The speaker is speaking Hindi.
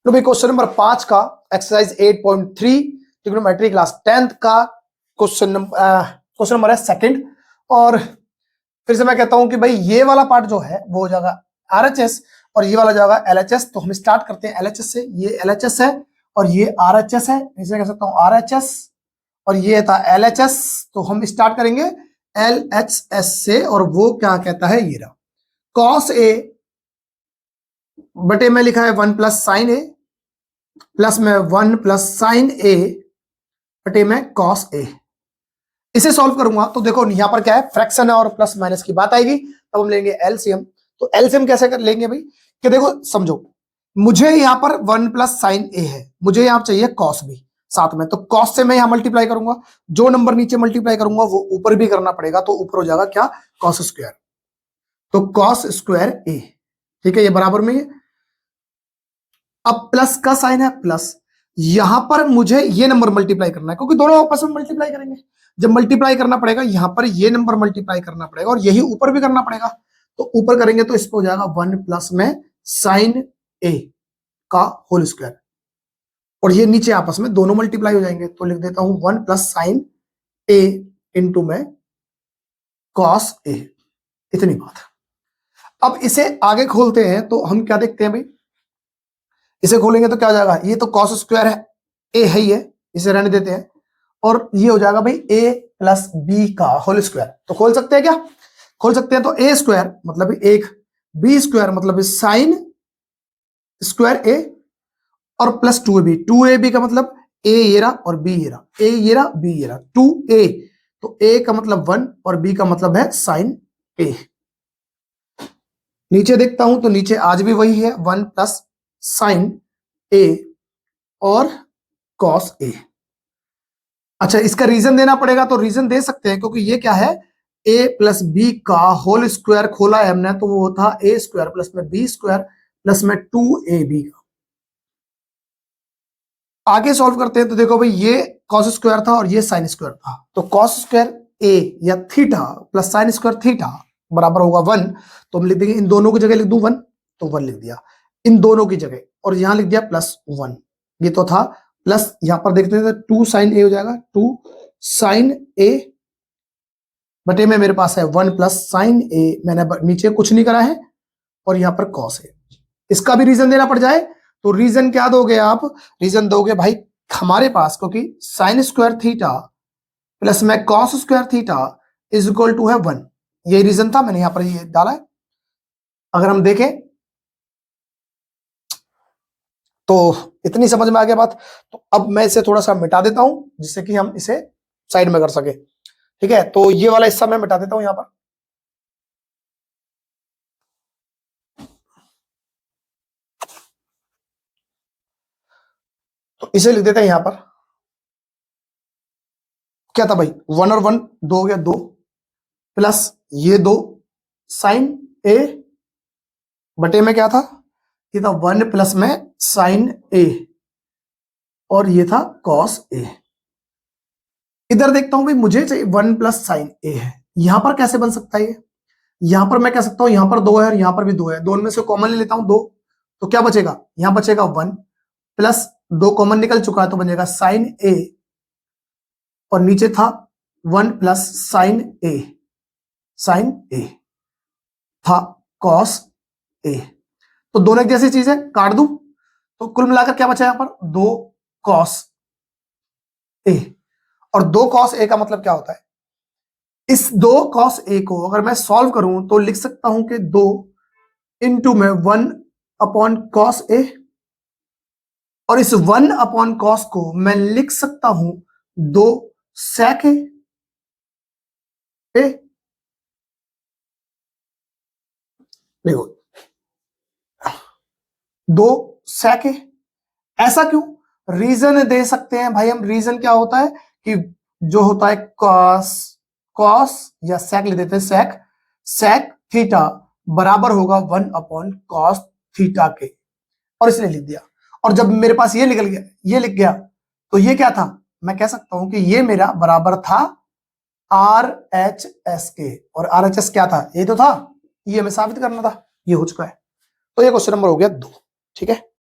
तो भाई क्वेश्चन नंबर 5 का एक्सरसाइज 8.3 ट्रिग्नोमेट्री क्लास 10th का क्वेश्चन नंबर है सेकंड। और फिर से मैं कहता हूं कि भाई ये वाला पार्ट जो है वो हो जाएगा आरएचएस और ये वाला जाएगा एलएचएस। तो हम स्टार्ट करते हैं एलएचएस से। ये एलएचएस है और ये आरएचएस है, इसे कह सकता हूं आरएचएस, और ये था एलएचएस। तो हम स्टार्ट करेंगे एलएचएस से और वो क्या कहता है, ये रहा कॉस ए बटे में लिखा है 1 प्लस साइन ए प्लस में 1 प्लस साइन ए बटे में कॉस ए। इसे सॉल्व करूंगा तो देखो यहां पर क्या है, फ्रैक्शन है और प्लस माइनस की बात आएगी, तब हम लेंगे एलसीएम। तो एलसीएम कैसे कर लेंगे भाई, कि देखो समझो, मुझे यहां पर 1 प्लस साइन ए है, मुझे यहां चाहिए कॉस भी साथ में, तो कॉस से मैं यहां मल्टीप्लाई करूंगा, जो नंबर नीचे मल्टीप्लाई करूंगा वो ऊपर भी करना पड़ेगा, तो ऊपर हो जाएगा क्या, कॉस स्क्वायर। तो कॉस स्क्वायर ए, ठीक है, ये बराबर में है। अब प्लस का साइन है प्लस, यहां पर मुझे ये नंबर मल्टीप्लाई करना है क्योंकि दोनों आपस में मल्टीप्लाई करेंगे। जब मल्टीप्लाई करना पड़ेगा यहां पर ये नंबर मल्टीप्लाई करना पड़ेगा और यही ऊपर भी करना पड़ेगा। तो ऊपर करेंगे तो इस पे हो जाएगा 1 प्लस में साइन ए का होल स्क्वायर, और ये नीचे आपस में दोनों मल्टीप्लाई हो जाएंगे। तो लिख देता हूं 1 प्लस साइन ए इंटू में कॉस ए, इतनी बात। अब इसे आगे खोलते हैं तो हम क्या देखते हैं भाई, इसे खोलेंगे तो क्या हो जाएगा, ये तो कॉस स्क्वायर है, ए है ये, इसे रहने देते हैं, और ये हो जाएगा भाई ए प्लस बी का होल स्क्वायर। तो खोल सकते हैं क्या, खोल सकते हैं। तो ए स्क्वायर मतलब एक, बी स्क्वायर मतलब साइन स्क्वायर ए, और प्लस 2ab, 2ab का मतलब ए ये रहा और बी ये रहा, ए ये रहा बी ये रहा, 2a, तो a का मतलब 1 और b का मतलब है साइन ए। नीचे देखता हूं तो नीचे आज भी वही है, 1 प्लस साइन ए और कॉस ए। अच्छा, इसका रीजन देना पड़ेगा, तो रीजन दे सकते हैं क्योंकि ये क्या है, a प्लस बी का होल स्क्वायर खोला है हमने, तो वो था ए स्क्वायर प्लस में बी स्क्वायर प्लस में 2ab का। आगे सॉल्व करते हैं तो देखो भाई, ये कॉस स्क्वायर था और ये साइन स्क्वायर था, तो कॉस स्क्वायर ए या theta plus sign square theta बराबर होगा 1। तो हम लिख देंगे, इन दोनों की जगह लिख दूं 1, तो 1 लिख दिया इन दोनों की जगह, और यहां लिख दिया प्लस 1। ये तो था प्लस, यहां पर देखते हैं 2 साइन ए हो जाएगा, 2 साइन ए बटे में मेरे पास है 1 प्लस साइन ए, मैंने नीचे कुछ नहीं करा है, और यहां पर कॉस है। इसका भी रीजन देना पड़ जाए तो रीजन क्या दोगे आप, रीजन दोगे भाई हमारे पास, क्योंकि साइन स्क्वायर थीटा प्लस में cos square theta is equal to है 1, ये रीजन था, मैंने यहां पर ये डाला है। अगर हम देखें तो इतनी समझ में आ गया बात। तो अब मैं इसे थोड़ा सा मिटा देता हूं जिससे कि हम इसे साइड में कर सके, ठीक है। तो ये वाला हिस्सा मैं मिटा देता हूं यहां पर, तो इसे लिख देते हैं यहां पर, क्या था भाई 1 और 1 2 हो गया 2, प्लस ये 2 साइन ए बटे में क्या था, ये था 1 प्लस में साइन ए, और ये था कॉस ए। इधर देखता हूं भाई, मुझे चाहिए 1 प्लस साइन ए है, यहां पर कैसे बन सकता है ये, यहां पर मैं कह सकता हूं यहां पर 2 है और यहां पर भी 2 है, दोनों में से कॉमन ले लेता हूं 2, तो क्या बचेगा, यहां बचेगा 1 प्लस 2 कॉमन निकल चुका है तो बनेगा साइन ए, और नीचे था 1 प्लस साइन ए, साइन ए था कॉस ए। तो दोनों एक जैसी चीज है, काट दूं, तो कुल मिलाकर क्या बचा यहां पर, 2 कॉस ए, और 2 कॉस ए का मतलब क्या होता है, इस 2 कॉस ए को अगर मैं सॉल्व करूं तो लिख सकता हूं कि 2 इंटू में 1 अपॉन कॉस ए, और इस 1 अपॉन कॉस को मैं लिख सकता हूं 2 सेक ए। देखो 2 सेक ए, ऐसा क्यों, रीजन दे सकते हैं भाई हम। रीजन क्या होता है कि जो होता है कॉस, कॉस या सेक ले देते हैं, सेक, सेक थीटा बराबर होगा 1 अपॉन कॉस थीटा के, और इसने लिख दिया। और जब मेरे पास ये निकल गया, ये लिख गया, तो ये क्या था, मैं कह सकता हूं कि ये मेरा बराबर था आर एच एस के, और आर एच एस क्या था, ये तो था, ये हमें साबित करना था, ये हो चुका है। तो ये क्वेश्चन नंबर हो गया 2, ठीक है।